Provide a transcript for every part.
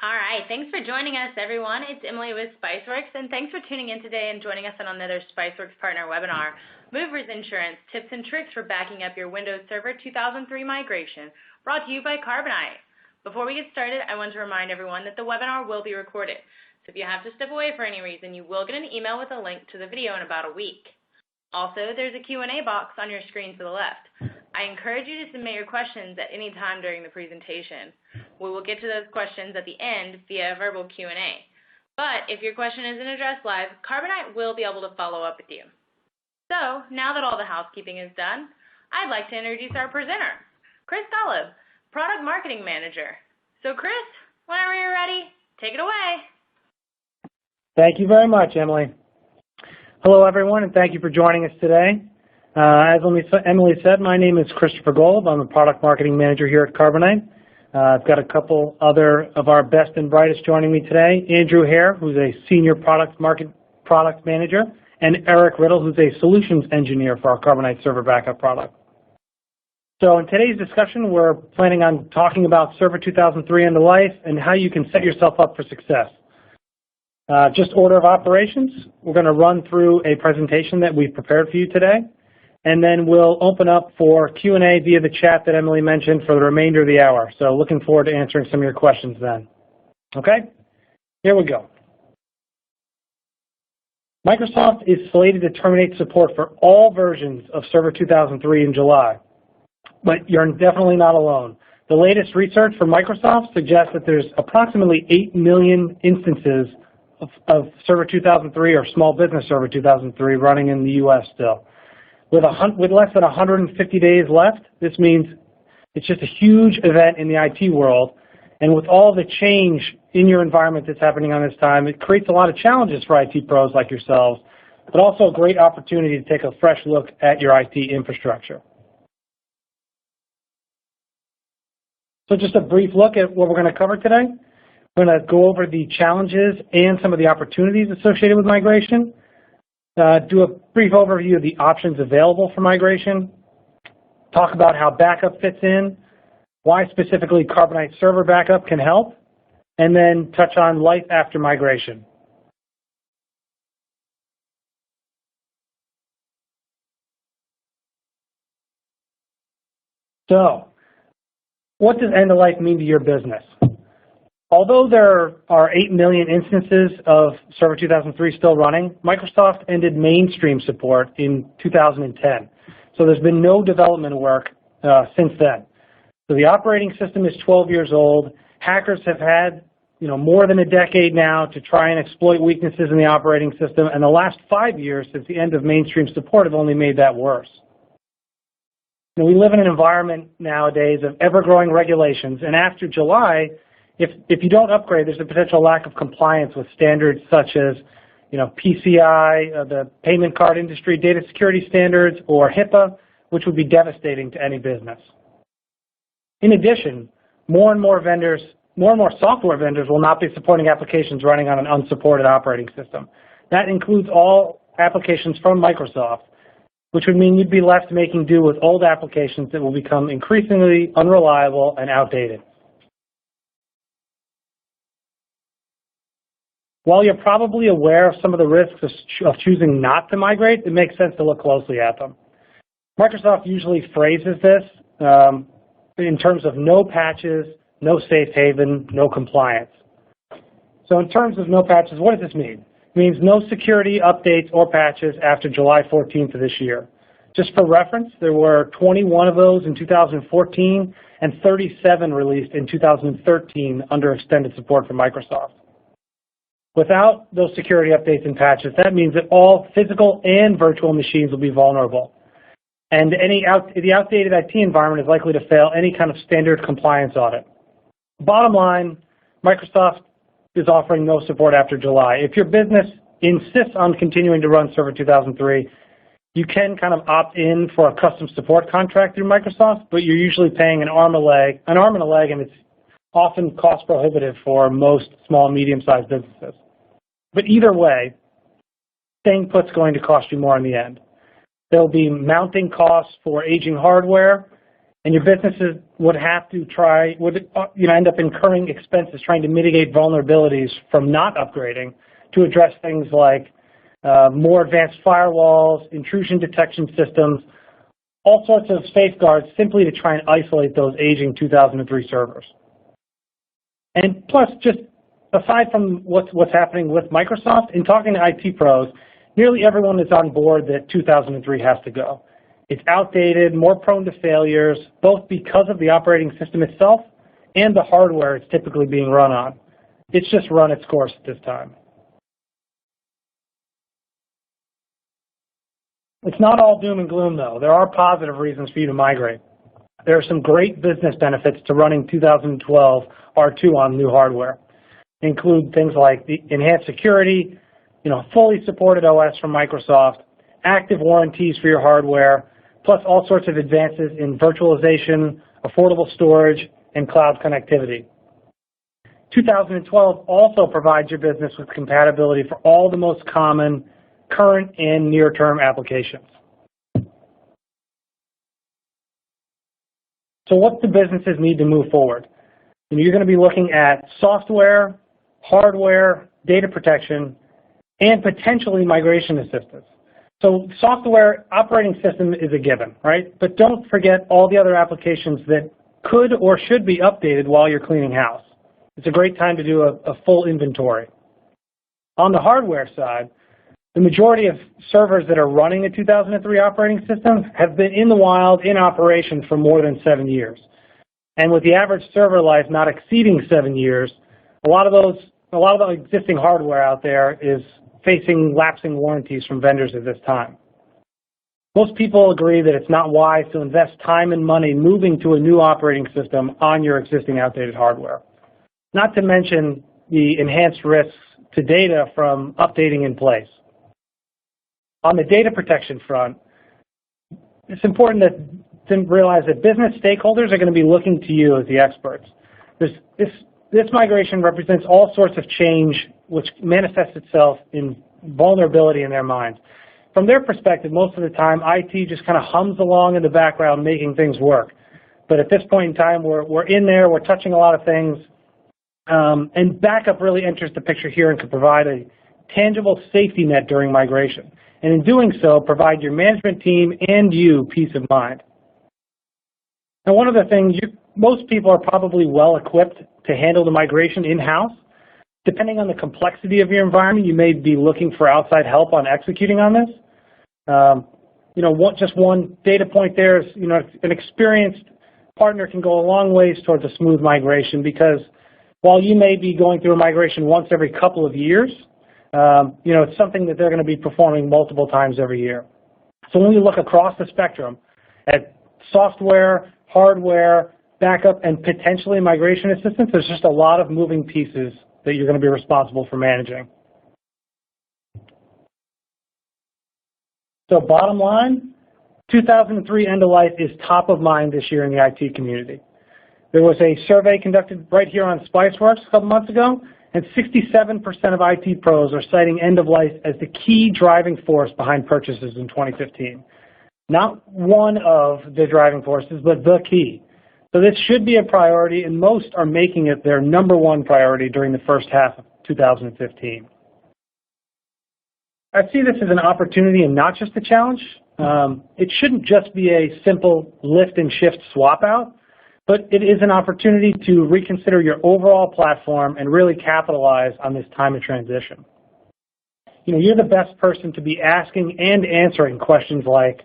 All right, thanks for joining us, everyone. It's Emily with Spiceworks, and thanks for tuning in today and joining us on another Spiceworks partner webinar, Movers Insurance, Tips and Tricks for Backing Up Your Windows Server 2003 Migration, brought to you by Carbonite. Before we get started, I want to remind everyone that the webinar will be recorded. So if you have to step away for any reason, you will get an email with a link to the video in about a week. Also, there's a Q&A box on your screen to the left. I encourage you to submit your questions at any time during the presentation. We will get to those questions at the end via verbal Q&A. But if your question isn't addressed live, Carbonite will be able to follow up with you. So, now that all the housekeeping is done, I'd like to introduce our presenter, Chris Golub, Product Marketing Manager. So Chris, whenever you're ready, take it away. Thank you very much, Emily. Hello, everyone, and thank you for joining us today. As Emily said, my name is Christopher Golub. I'm the Product Marketing Manager here at Carbonite. I've got a couple other of our best and brightest joining me today. Andrew Hare, who's a Senior Product Manager, and Eric Riddle, who's a Solutions Engineer for our Carbonite Server Backup product. So in today's discussion, we're planning on talking about Server 2003 end of life and how you can set yourself up for success. Just order of operations, we're going to run through a presentation that we've prepared for you today, and then we'll open up for Q&A via the chat that Emily mentioned for the remainder of the hour. So looking forward to answering some of your questions then. Okay, here we go. Microsoft is slated to terminate support for all versions of Server 2003 in July, but you're definitely not alone. The latest research from Microsoft suggests that there's approximately 8 million instances of Server 2003 or Small Business Server 2003 running in the U.S. still. With less than 150 days left, this means it's just a huge event in the IT world. And with all the change in your environment that's happening on this time, it creates a lot of challenges for IT pros like yourselves, but also a great opportunity to take a fresh look at your IT infrastructure. So just a brief look at what we're going to cover today. We're going to go over the challenges and some of the opportunities associated with migration, do a brief overview of the options available for migration, talk about how backup fits in, why specifically Carbonite Server Backup can help, and then touch on life after migration. So, what does end of life mean to your business? Although there are 8 million instances of Server 2003 still running, Microsoft ended mainstream support in 2010. So there's been no development work since then. So the operating system is 12 years old. Hackers have had more than a decade now to try and exploit weaknesses in the operating system, and the last 5 years since the end of mainstream support have only made that worse. We live in an environment nowadays of ever-growing regulations, and after July, if you don't upgrade, there's a potential lack of compliance with standards such as PCI, the payment card industry data security standards, or HIPAA, which would be devastating to any business. In addition, more and more software vendors will not be supporting applications running on an unsupported operating system. That includes all applications from Microsoft, which would mean you'd be left making do with old applications that will become increasingly unreliable and outdated. While you're probably aware of some of the risks of choosing not to migrate, it makes sense to look closely at them. Microsoft usually phrases this in terms of no patches, no safe haven, no compliance. So in terms of no patches, what does this mean? It means no security updates or patches after July 14th of this year. Just for reference, there were 21 of those in 2014 and 37 released in 2013 under extended support from Microsoft. Without those security updates and patches, that means that all physical and virtual machines will be vulnerable. And the outdated IT environment is likely to fail any kind of standard compliance audit. Bottom line, Microsoft is offering no support after July. If your business insists on continuing to run Server 2003, you can kind of opt in for a custom support contract through Microsoft, but you're usually paying an arm and a leg, and it's often cost prohibitive for most small and medium-sized businesses. But either way, staying put's going to cost you more in the end. There will be mounting costs for aging hardware, and your businesses would have to end up incurring expenses trying to mitigate vulnerabilities from not upgrading to address things like more advanced firewalls, intrusion detection systems, all sorts of safeguards simply to try and isolate those aging 2003 servers. And plus, just aside from what's happening with Microsoft, in talking to IT pros, nearly everyone is on board that 2003 has to go. It's outdated, more prone to failures, both because of the operating system itself and the hardware it's typically being run on. It's just run its course at this time. It's not all doom and gloom, though. There are positive reasons for you to migrate. There are some great business benefits to running 2012 R2 on new hardware. They include things like the enhanced security, fully supported OS from Microsoft, active warranties for your hardware, plus all sorts of advances in virtualization, affordable storage, and cloud connectivity. 2012 also provides your business with compatibility for all the most common current and near-term applications. So what do businesses need to move forward? You're going to be looking at software, hardware, data protection, and potentially migration assistance. So software operating system is a given, right? But don't forget all the other applications that could or should be updated while you're cleaning house. It's a great time to do a full inventory. On the hardware side, the majority of servers that are running a 2003 operating system have been in the wild, in operation for more than 7 years. And with the average server life not exceeding 7 years, a lot of the existing hardware out there is facing lapsing warranties from vendors at this time. Most people agree that it's not wise to invest time and money moving to a new operating system on your existing outdated hardware. Not to mention the enhanced risks to data from updating in place. On the data protection front, it's important to realize that business stakeholders are going to be looking to you as the experts. This migration represents all sorts of change which manifests itself in vulnerability in their minds. From their perspective, most of the time, IT just kind of hums along in the background making things work. But at this point in time, we're in there, we're touching a lot of things, and backup really enters the picture here and can provide a tangible safety net during migration. And in doing so, provide your management team and you peace of mind. Now, one of the things, most people are probably well equipped to handle the migration in-house. Depending on the complexity of your environment, you may be looking for outside help on executing on this. Just one data point there is, an experienced partner can go a long ways towards a smooth migration because while you may be going through a migration once every couple of years, it's something that they're going to be performing multiple times every year. So when we look across the spectrum at software, hardware, backup, and potentially migration assistance, there's just a lot of moving pieces that you're going to be responsible for managing. So bottom line, 2003 end of life is top of mind this year in the IT community. There was a survey conducted right here on Spiceworks a couple months ago, and 67% of IT pros are citing end of life as the key driving force behind purchases in 2015. Not one of the driving forces, but the key. So this should be a priority, and most are making it their #1 priority during the first half of 2015. I see this as an opportunity and not just a challenge. It shouldn't just be a simple lift and shift swap out, but it is an opportunity to reconsider your overall platform and really capitalize on this time of transition. You're the best person to be asking and answering questions like,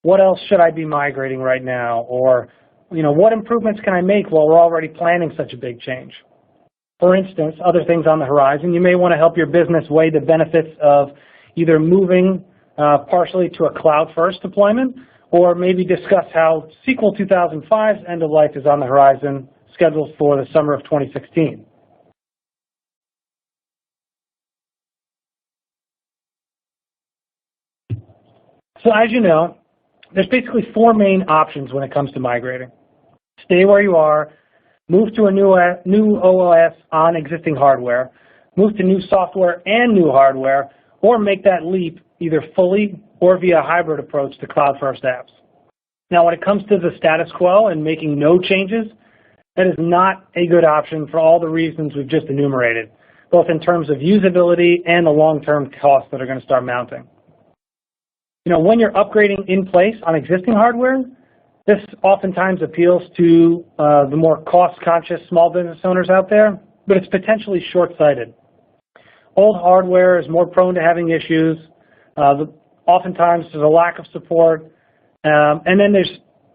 what else should I be migrating right now? Or, what improvements can I make while we're already planning such a big change? For instance, other things on the horizon, you may want to help your business weigh the benefits of either moving partially to a cloud-first deployment, or maybe discuss how SQL 2005's end of life is on the horizon, scheduled for the summer of 2016. So as you know, there's basically 4 main options when it comes to migrating. Stay where you are, move to a new OS on existing hardware, move to new software and new hardware, or make that leap either fully or via a hybrid approach to cloud-first apps. Now, when it comes to the status quo and making no changes, that is not a good option for all the reasons we've just enumerated, both in terms of usability and the long-term costs that are going to start mounting. When you're upgrading in place on existing hardware, this oftentimes appeals to the more cost-conscious small business owners out there, but it's potentially short-sighted. Old hardware is more prone to having issues. Oftentimes there's a lack of support. And then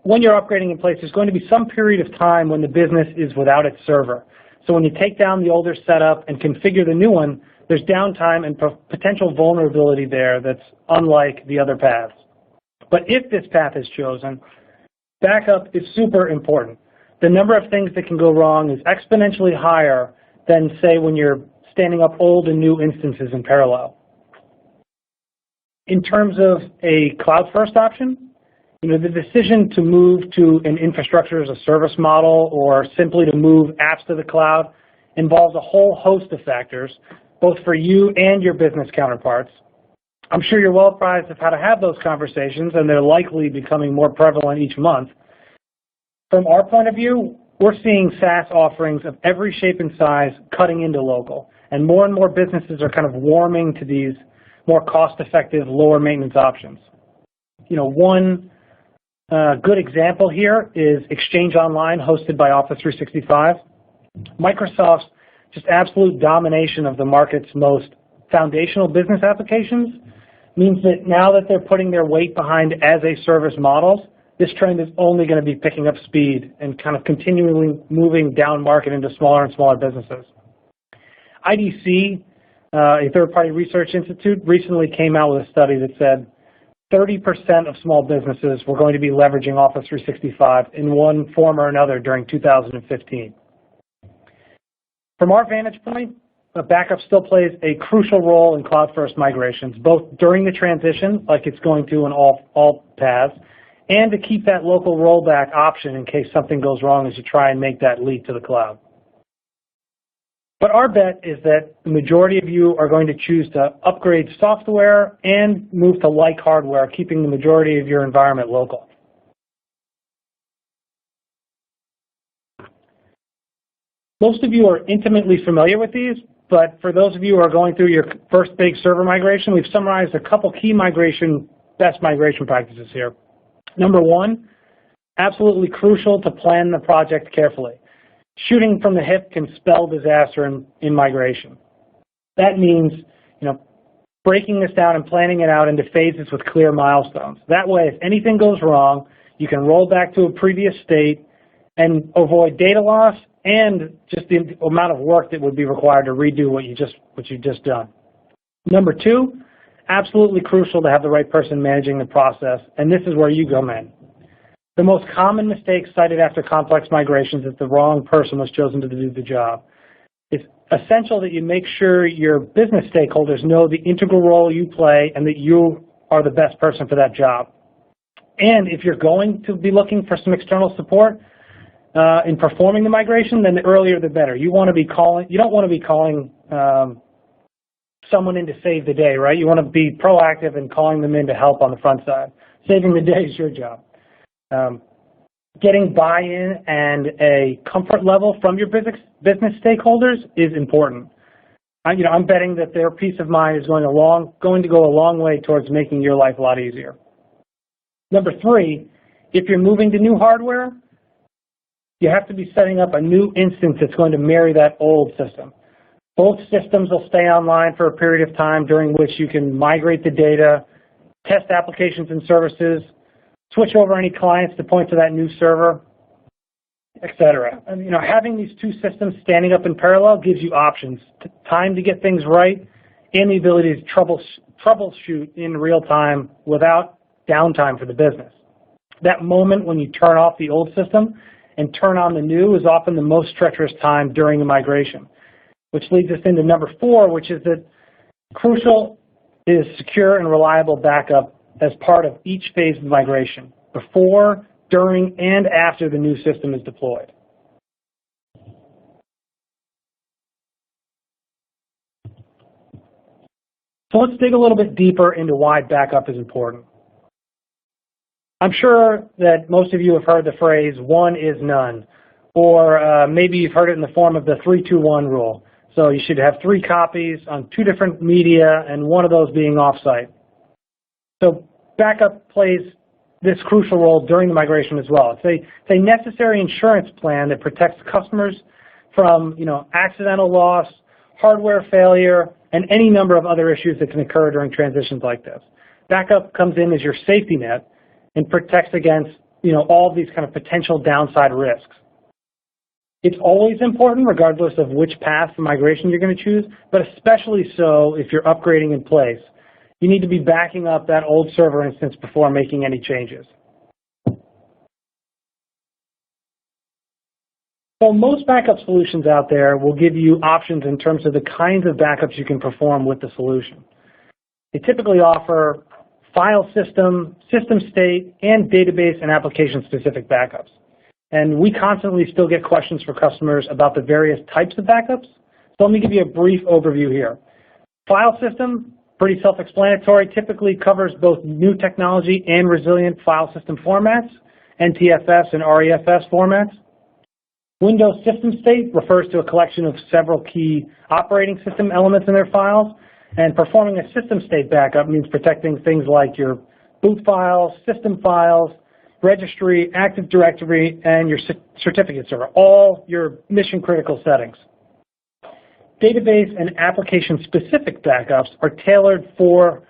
when you're upgrading in place, there's going to be some period of time when the business is without its server. So when you take down the older setup and configure the new one, there's downtime and potential vulnerability there that's unlike the other paths. But if this path is chosen, backup is super important. The number of things that can go wrong is exponentially higher than, say, when you're standing up old and new instances in parallel. In terms of a cloud-first option, the decision to move to an infrastructure as a service model or simply to move apps to the cloud involves a whole host of factors, both for you and your business counterparts. I'm sure you're well apprised of how to have those conversations, and they're likely becoming more prevalent each month. From our point of view, we're seeing SaaS offerings of every shape and size cutting into local, and more businesses are kind of warming to these more cost-effective, lower maintenance options. One good example here is Exchange Online, hosted by Office 365. Microsoft's just absolute domination of the market's most foundational business applications means that now that they're putting their weight behind as-a-service models, this trend is only going to be picking up speed and kind of continually moving down market into smaller and smaller businesses. IDC, a third-party research institute, recently came out with a study that said 30% of small businesses were going to be leveraging Office 365 in one form or another during 2015. From our vantage point, backup still plays a crucial role in cloud-first migrations, both during the transition, like it's going to in all paths, and to keep that local rollback option in case something goes wrong as you try and make that leap to the cloud. But our bet is that the majority of you are going to choose to upgrade software and move to like hardware, keeping the majority of your environment local. Most of you are intimately familiar with these, but for those of you who are going through your first big server migration, we've summarized a couple key best migration practices here. Number one, absolutely crucial to plan the project carefully. Shooting from the hip can spell disaster in migration. That means, breaking this down and planning it out into phases with clear milestones. That way, if anything goes wrong, you can roll back to a previous state and avoid data loss and just the amount of work that would be required to redo what you've just done. Number two, absolutely crucial to have the right person managing the process, and this is where you come in. The most common mistake cited after complex migrations is the wrong person was chosen to do the job. It's essential that you make sure your business stakeholders know the integral role you play and that you are the best person for that job. And if you're going to be looking for some external support in performing the migration, then the earlier the better. You don't want to be calling someone in to save the day, right? You want to be proactive in calling them in to help on the front side. Saving the day is your job. Getting buy-in and a comfort level from your business stakeholders is important. I'm betting that their peace of mind is going to go a long way towards making your life a lot easier. Number three, if you're moving to new hardware, you have to be setting up a new instance that's going to marry that old system. Both systems will stay online for a period of time during which you can migrate the data, test applications and services, switch over any clients to point to that new server, etc. And, having these two systems standing up in parallel gives you options, time to get things right, and the ability to troubleshoot in real time without downtime for the business. That moment when you turn off the old system and turn on the new is often the most treacherous time during the migration, which leads us into number four, which is that crucial is secure and reliable backup as part of each phase of the migration, before, during, and after the new system is deployed. So let's dig a little bit deeper into why backup is important. I'm sure that most of you have heard the phrase, one is none, or maybe you've heard it in the form of the 3-2-1 rule. So you should have 3 copies on 2 different media and one of those being offsite. So backup plays this crucial role during the migration as well. It's a necessary insurance plan that protects customers from accidental loss, hardware failure, and any number of other issues that can occur during transitions like this. Backup comes in as your safety net and protects against all of these kind of potential downside risks. It's always important regardless of which path for migration you're going to choose, but especially so if you're upgrading in place. You need to be backing up that old server instance before making any changes. So most backup solutions out there will give you options in terms of the kinds of backups you can perform with the solution. They typically offer file system, system state, and database and application-specific backups. And we constantly still get questions for customers about the various types of backups. So let me give you a brief overview here. File system, pretty self-explanatory, typically covers both new technology and resilient file system formats, NTFS and REFS formats. Windows System State refers to a collection of several key operating system elements in their files, and performing a system state backup means protecting things like your boot files, system files, registry, Active Directory, and your certificate server, all your mission-critical settings. Database and application-specific backups are tailored for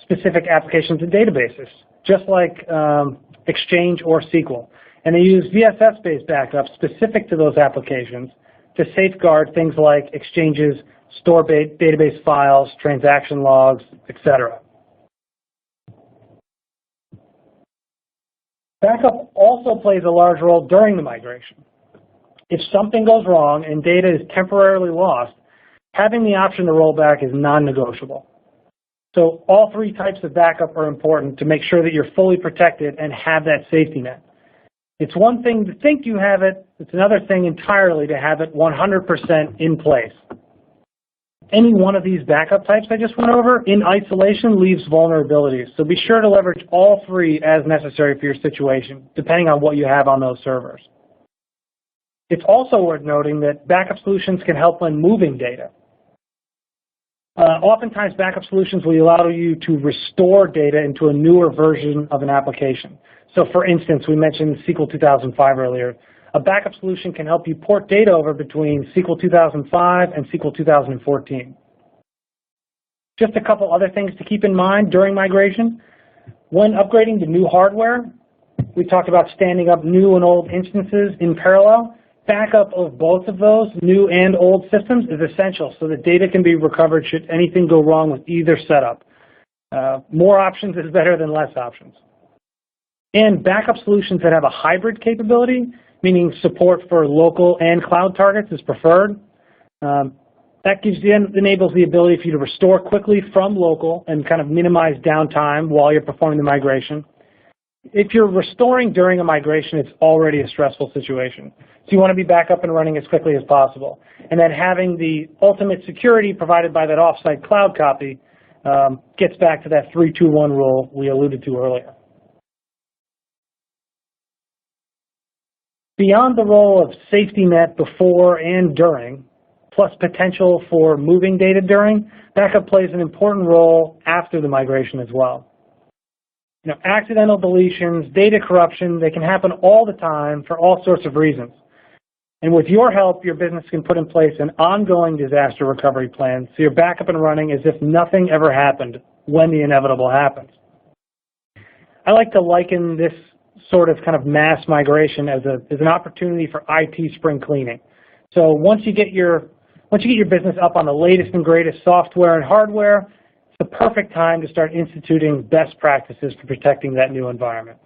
specific applications and databases, just like Exchange or SQL. And they use VSS-based backups specific to those applications to safeguard things like Exchange's store database files, transaction logs, etc. Backup also plays a large role during the migration. If something goes wrong and data is temporarily lost, having the option to roll back is non-negotiable. So all 3 types of backup are important to make sure that you're fully protected and have that safety net. It's one thing to think you have it, it's another thing entirely to have it 100% in place. Any one of these backup types I just went over in isolation leaves vulnerabilities, so be sure to leverage all 3 as necessary for your situation, depending on what you have on those servers. It's also worth noting that backup solutions can help when moving data. Oftentimes, backup solutions will allow you to restore data into a newer version of an application. So for instance, we mentioned SQL 2005 earlier. A backup solution can help you port data over between SQL 2005 and SQL 2014. Just a couple other things to keep in mind during migration. When upgrading to new hardware, we talked about standing up new and old instances in parallel. Backup of both of those, new and old systems, is essential so that data can be recovered should anything go wrong with either setup. More options is better than less options. And backup solutions that have a hybrid capability, meaning support for local and cloud targets, is preferred. That enables the ability for you to restore quickly from local and kind of minimize downtime while you're performing the migration. If you're restoring during a migration, it's already a stressful situation. So you want to be back up and running as quickly as possible. And then having the ultimate security provided by that offsite cloud copy gets back to that 3-2-1 rule we alluded to earlier. Beyond the role of safety net before and during, plus potential for moving data during, backup plays an important role after the migration as well. Accidental deletions, data corruption, they can happen all the time for all sorts of reasons. And with your help, your business can put in place an ongoing disaster recovery plan so you're back up and running as if nothing ever happened when the inevitable happens. I like to liken this sort of kind of mass migration as an opportunity for IT spring cleaning. So once you get your business up on the latest and greatest software and hardware, it's the perfect time to start instituting best practices for protecting that new environment.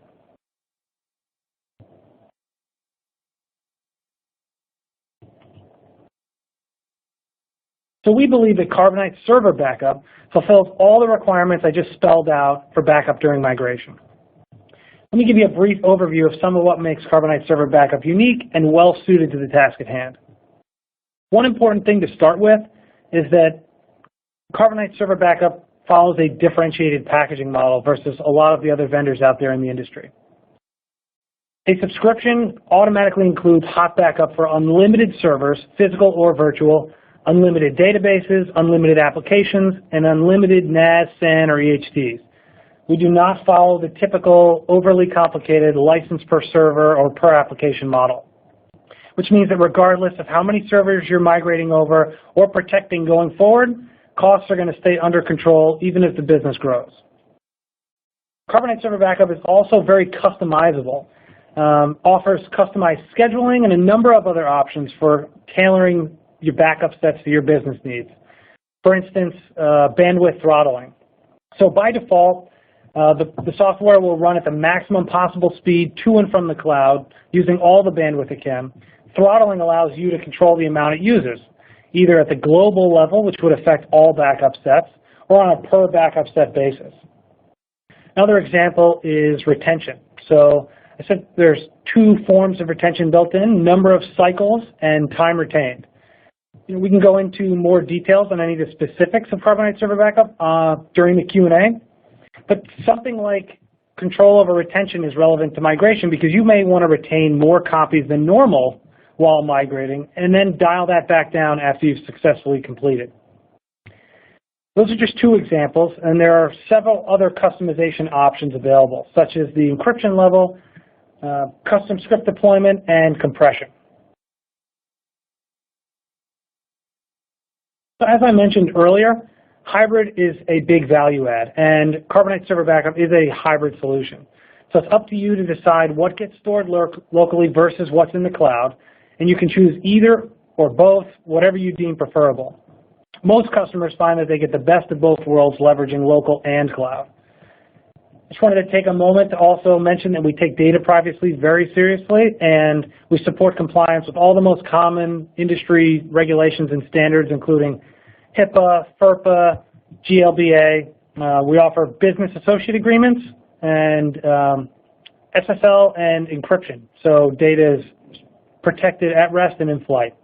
So we believe that Carbonite Server Backup fulfills all the requirements I just spelled out for backup during migration. Let me give you a brief overview of some of what makes Carbonite Server Backup unique and well suited to the task at hand. One important thing to start with is that Carbonite Server Backup follows a differentiated packaging model versus a lot of the other vendors out there in the industry. A subscription automatically includes hot backup for unlimited servers, physical or virtual, unlimited databases, unlimited applications, and unlimited NAS, SAN, or EHTs. We do not follow the typical overly complicated license per server or per application model, which means that regardless of how many servers you're migrating over or protecting going forward, costs are going to stay under control even as the business grows. Carbonite Server Backup is also very customizable, offers customized scheduling and a number of other options for tailoring your backup sets to your business needs. For instance, bandwidth throttling. So by default, the software will run at the maximum possible speed to and from the cloud using all the bandwidth it can. Throttling allows you to control the amount it uses, either at the global level, which would affect all backup sets, or on a per backup set basis. Another example is retention. So I said there's two forms of retention built in, number of cycles and time retained. We can go into more details on any of the specifics of Carbonite Server Backup during the Q&A, but something like control over retention is relevant to migration because you may want to retain more copies than normal while migrating and then dial that back down after you've successfully completed. Those are just two examples, and there are several other customization options available, such as the encryption level, custom script deployment, and compression. So as I mentioned earlier, hybrid is a big value add, and Carbonite Server Backup is a hybrid solution. So it's up to you to decide what gets stored locally versus what's in the cloud, and you can choose either or both, whatever you deem preferable. Most customers find that they get the best of both worlds leveraging local and cloud. I just wanted to take a moment to also mention that we take data privacy very seriously, and we support compliance with all the most common industry regulations and standards, including HIPAA, FERPA, GLBA. We offer business associate agreements and SSL and encryption, so data is protected at rest and in flight.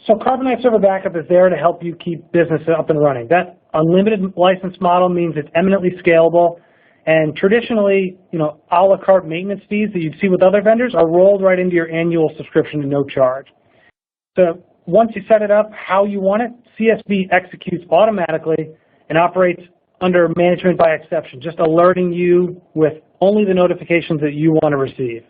So Carbonite Server Backup is there to help you keep business up and running. That unlimited license model means it's eminently scalable, and traditionally, a la carte maintenance fees that you'd see with other vendors are rolled right into your annual subscription at no charge. So once you set it up how you want it, CSB executes automatically and operates under management by exception, just alerting you with only the notifications that you want to receive.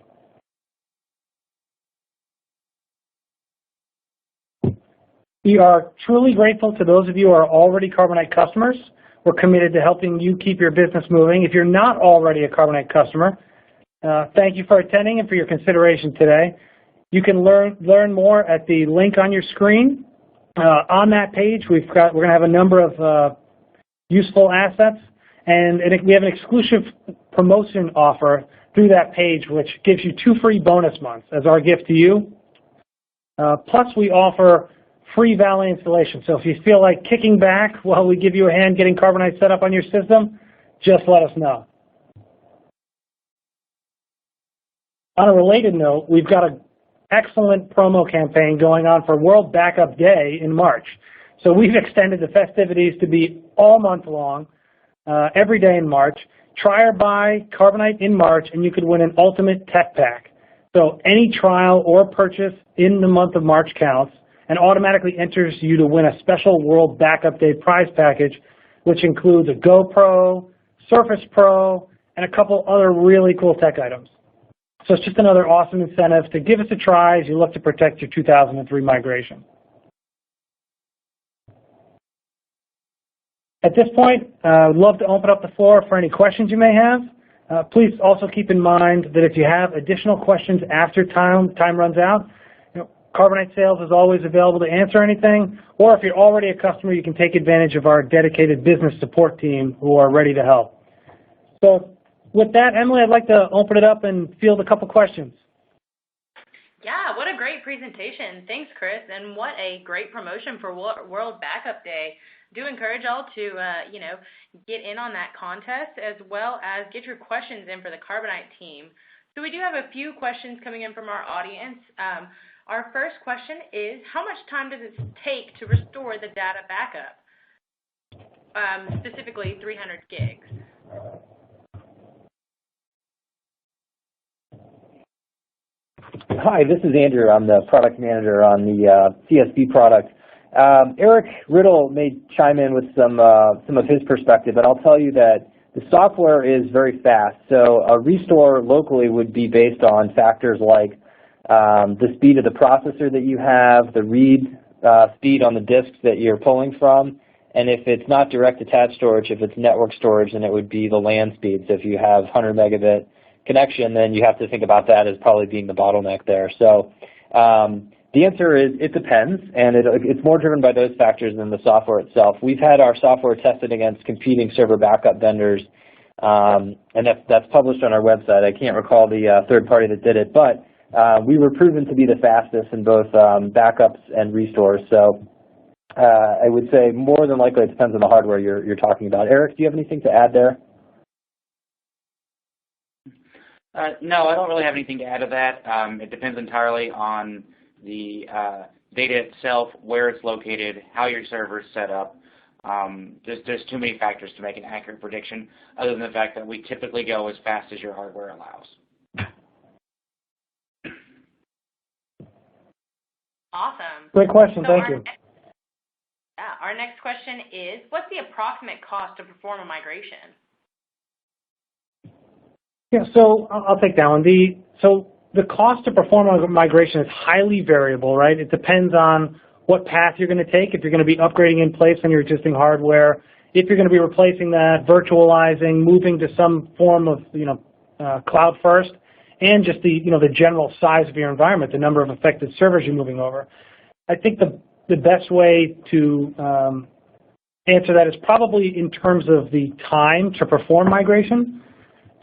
We are truly grateful to those of you who are already Carbonite customers. We're committed to helping you keep your business moving. If you're not already a Carbonite customer, thank you for attending and for your consideration today. You can learn more at the link on your screen. On that page, we're going to have a number of useful assets, and we have an exclusive promotion offer through that page, which gives you 2 free bonus months as our gift to you. Plus, we offer free Valley installation. So if you feel like kicking back while we give you a hand getting Carbonite set up on your system, just let us know. On a related note, we've got an excellent promo campaign going on for World Backup Day in March. So we've extended the festivities to be all month long, every day in March. Try or buy Carbonite in March, and you could win an ultimate tech pack. So any trial or purchase in the month of March counts, and automatically enters you to win a special World Backup Day prize package, which includes a GoPro, Surface Pro, and a couple other really cool tech items. So it's just another awesome incentive to give us a try as you look to protect your 2003 migration. At this point, I would love to open up the floor for any questions you may have. Please also keep in mind that if you have additional questions after time runs out, Carbonite Sales is always available to answer anything, or if you're already a customer, you can take advantage of our dedicated business support team who are ready to help. So with that, Emily, I'd like to open it up and field a couple questions. Yeah, what a great presentation. Thanks, Chris, and what a great promotion for World Backup Day. Do encourage all to, get in on that contest as well as get your questions in for the Carbonite team. So we do have a few questions coming in from our audience. Our first question is, how much time does it take to restore the data backup? specifically 300 gigs. Hi, this is Andrew. I'm the product manager on the CSV product. Eric Riddle may chime in with some of his perspective, but I'll tell you that the software is very fast. So a restore locally would be based on factors like the speed of the processor that you have, the read speed on the disks that you're pulling from, and if it's not direct attached storage, if it's network storage, then it would be the LAN speed. So if you have 100 megabit connection, then you have to think about that as probably being the bottleneck there. So the answer is it depends, and it's more driven by those factors than the software itself. We've had our software tested against competing server backup vendors, and that's published on our website. I can't recall the third party that did it, but we were proven to be the fastest in both backups and restores. So I would say more than likely it depends on the hardware you're talking about. Eric, do you have anything to add there? No, I don't really have anything to add to that. It depends entirely on the data itself, where it's located, how your server is set up. There's too many factors to make an accurate prediction, other than the fact that we typically go as fast as your hardware allows. Awesome. Great question. Thank you. Our next question is, what's the approximate cost to perform a migration? Yeah, so I'll take that one. So the cost to perform a migration is highly variable, right? It depends on what path you're going to take, if you're going to be upgrading in place on your existing hardware, if you're going to be replacing that, virtualizing, moving to some form of cloud first, and just the general size of your environment, the number of affected servers you're moving over. I think the best way to answer that is probably in terms of the time to perform migration.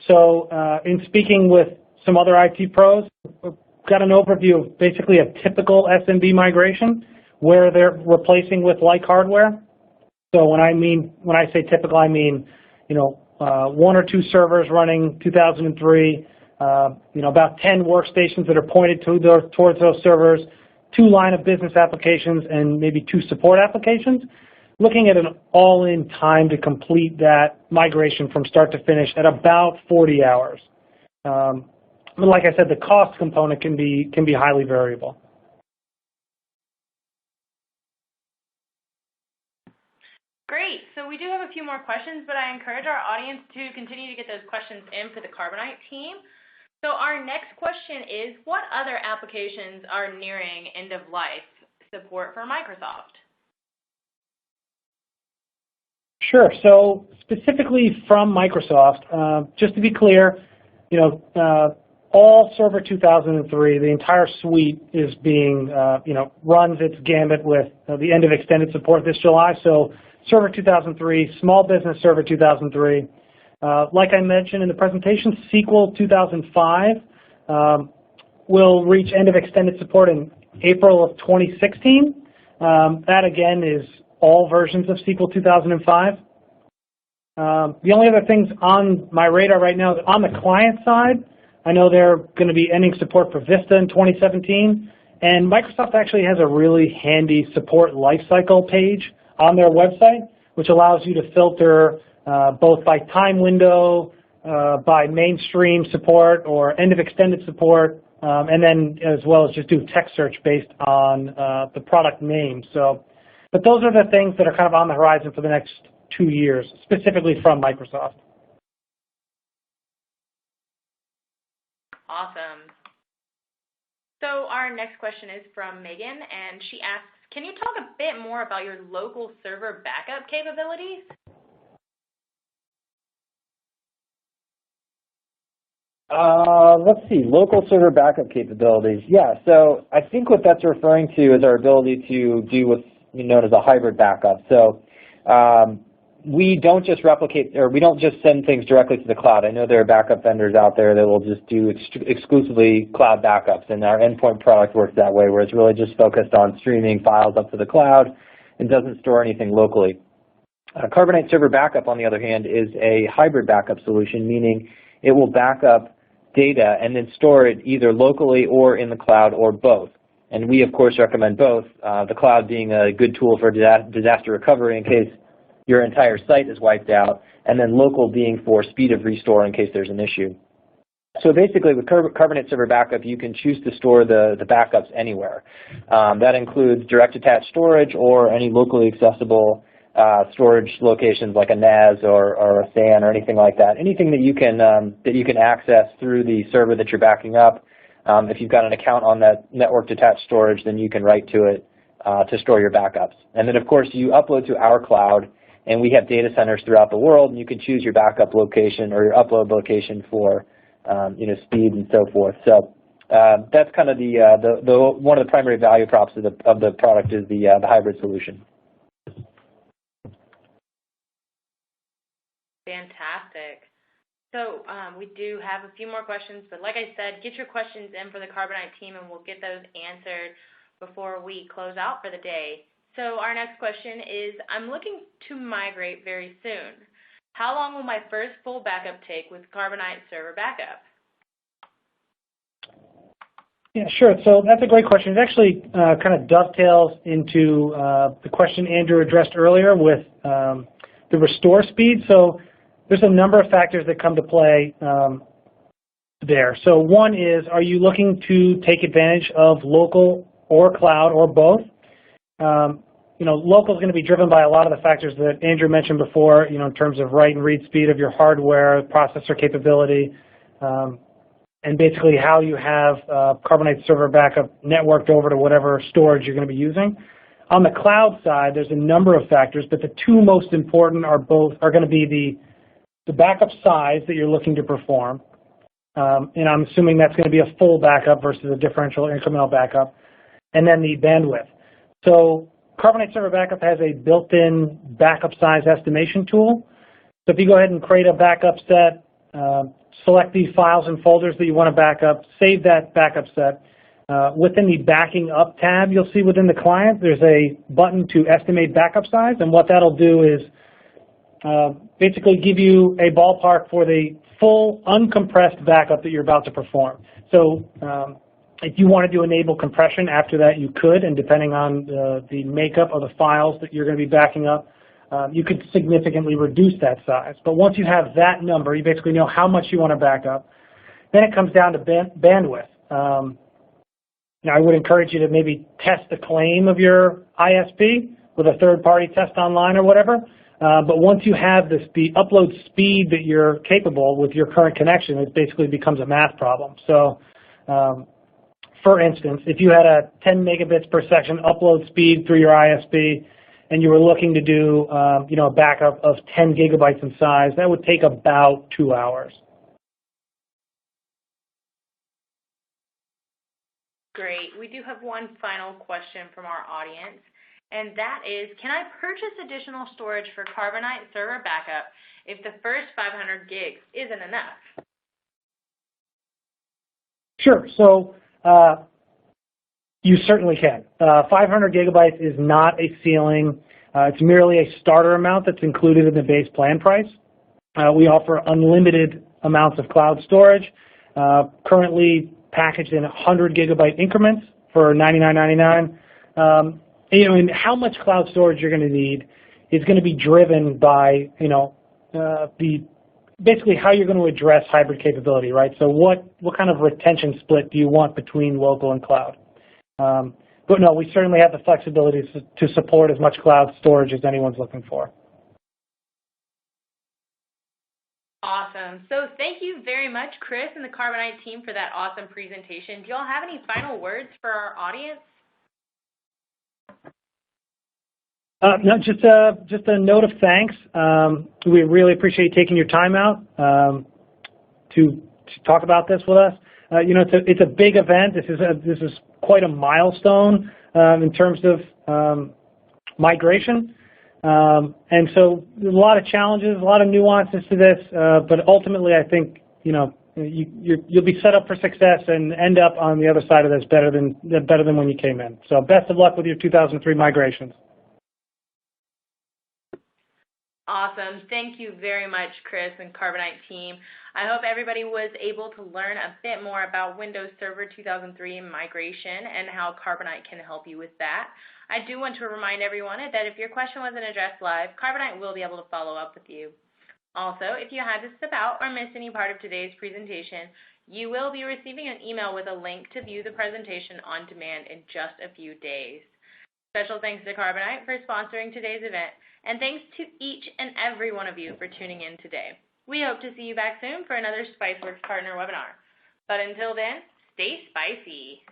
So in speaking with some other IT pros, we've got an overview of basically a typical SMB migration where they're replacing with like hardware. So when I say typical, I mean one or two servers running 2003, about 10 workstations that are pointed towards those servers, 2 line of business applications, and maybe 2 support applications. Looking at an all-in time to complete that migration from start to finish at about 40 hours. But like I said, the cost component can be highly variable. Great. So we do have a few more questions, but I encourage our audience to continue to get those questions in for the Carbonite team. So our next question is, what other applications are nearing end-of-life support for Microsoft? Sure. So specifically from Microsoft, just to be clear, all Server 2003, the entire suite is being, runs its gambit with the end of extended support this July. So Server 2003, Small Business Server 2003. Like I mentioned in the presentation, SQL 2005 will reach end of extended support in April of 2016. That again is all versions of SQL 2005. The only other things on my radar right now, on the client side, I know they're going to be ending support for Vista in 2017, and Microsoft actually has a really handy support lifecycle page on their website, which allows you to filter both by time window, by mainstream support or end of extended support, and then as well as just do text search based on the product name. But those are the things that are kind of on the horizon for the next 2 years, specifically from Microsoft. Awesome. So our next question is from Megan, and she asks, can you talk a bit more about your local server backup capabilities? Let's see, local server backup capabilities. Yeah, so I think what that's referring to is our ability to do what's known as a hybrid backup. So we don't just replicate, or we don't just send things directly to the cloud. I know there are backup vendors out there that will just do exclusively cloud backups, and our endpoint product works that way, where it's really just focused on streaming files up to the cloud and doesn't store anything locally. Carbonite Server Backup, on the other hand, is a hybrid backup solution, meaning it will back up data and then store it either locally or in the cloud or both. And we, of course, recommend both, the cloud being a good tool for disaster recovery in case your entire site is wiped out, and then local being for speed of restore in case there's an issue. So basically with Carbonite Server Backup, you can choose to store the backups anywhere. That includes direct attached storage or any locally accessible storage locations like a NAS or a SAN or anything like that. Anything that you can access through the server that you're backing up. If you've got an account on that network attached storage, then you can write to it to store your backups. And then of course you upload to our cloud, and we have data centers throughout the world, and you can choose your backup location or your upload location for speed and so forth. So that's kind of one of the primary value props of the product is the hybrid solution. Fantastic. So we do have a few more questions, but like I said, get your questions in for the Carbonite team, and we'll get those answered before we close out for the day. So our next question is, I'm looking to migrate very soon. How long will my first full backup take with Carbonite Server Backup? Yeah, sure. So that's a great question. It actually kind of dovetails into the question Andrew addressed earlier with the restore speed. So there's a number of factors that come to play there. So one is, are you looking to take advantage of local or cloud or both? Local is going to be driven by a lot of the factors that Andrew mentioned before, in terms of write and read speed of your hardware, processor capability, and basically how you have Carbonite Server Backup networked over to whatever storage you're going to be using. On the cloud side, there's a number of factors, but the two most important are going to be the backup size that you're looking to perform, and I'm assuming that's going to be a full backup versus a differential incremental backup, and then the bandwidth. So Carbonite Server Backup has a built-in backup size estimation tool. So if you go ahead and create a backup set, select these files and folders that you want to back up, save that backup set. Within the backing up tab, you'll see within the client, there's a button to estimate backup size, and what that'll do is basically give you a ballpark for the full uncompressed backup that you're about to perform. So if you wanted to enable compression after that, you could, and depending on the makeup of the files that you're going to be backing up, you could significantly reduce that size. But once you have that number, you basically know how much you want to back up. Then it comes down to bandwidth. Now, I would encourage you to maybe test the claim of your ISP with a third-party test online or whatever. But once you have the upload speed that you're capable with your current connection, it basically becomes a math problem. So, for instance, if you had a 10 megabits per second upload speed through your ISP, and you were looking to do a backup of 10 gigabytes in size, that would take about 2 hours. Great. We do have one final question from our audience, and that is, can I purchase additional storage for Carbonite Server Backup if the first 500 gigs isn't enough? Sure. So you certainly can. 500 gigabytes is not a ceiling. It's merely a starter amount that's included in the base plan price. We offer unlimited amounts of cloud storage, currently packaged in 100 gigabyte increments for $99.99. And how much cloud storage you're going to need is going to be driven by basically how you're going to address hybrid capability, right? So what kind of retention split do you want between local and cloud? But no, we certainly have the flexibility to support as much cloud storage as anyone's looking for. Awesome. So thank you very much, Chris and the Carbonite team, for that awesome presentation. Do you all have any final words for our audience? No, just a note of thanks. We really appreciate you taking your time out to talk about this with us. It's a big event. This is quite a milestone in terms of migration, and so there's a lot of challenges, a lot of nuances to this. But ultimately, I think you'll be set up for success and end up on the other side of this better than when you came in. So best of luck with your 2003 migrations. Awesome. Thank you very much, Chris and Carbonite team. I hope everybody was able to learn a bit more about Windows Server 2003 migration and how Carbonite can help you with that. I do want to remind everyone that if your question wasn't addressed live, Carbonite will be able to follow up with you. Also, if you had to step out or miss any part of today's presentation, you will be receiving an email with a link to view the presentation on demand in just a few days. Special thanks to Carbonite for sponsoring today's event, and thanks to each and every one of you for tuning in today. We hope to see you back soon for another SpiceWorks Partner webinar. But until then, stay spicy.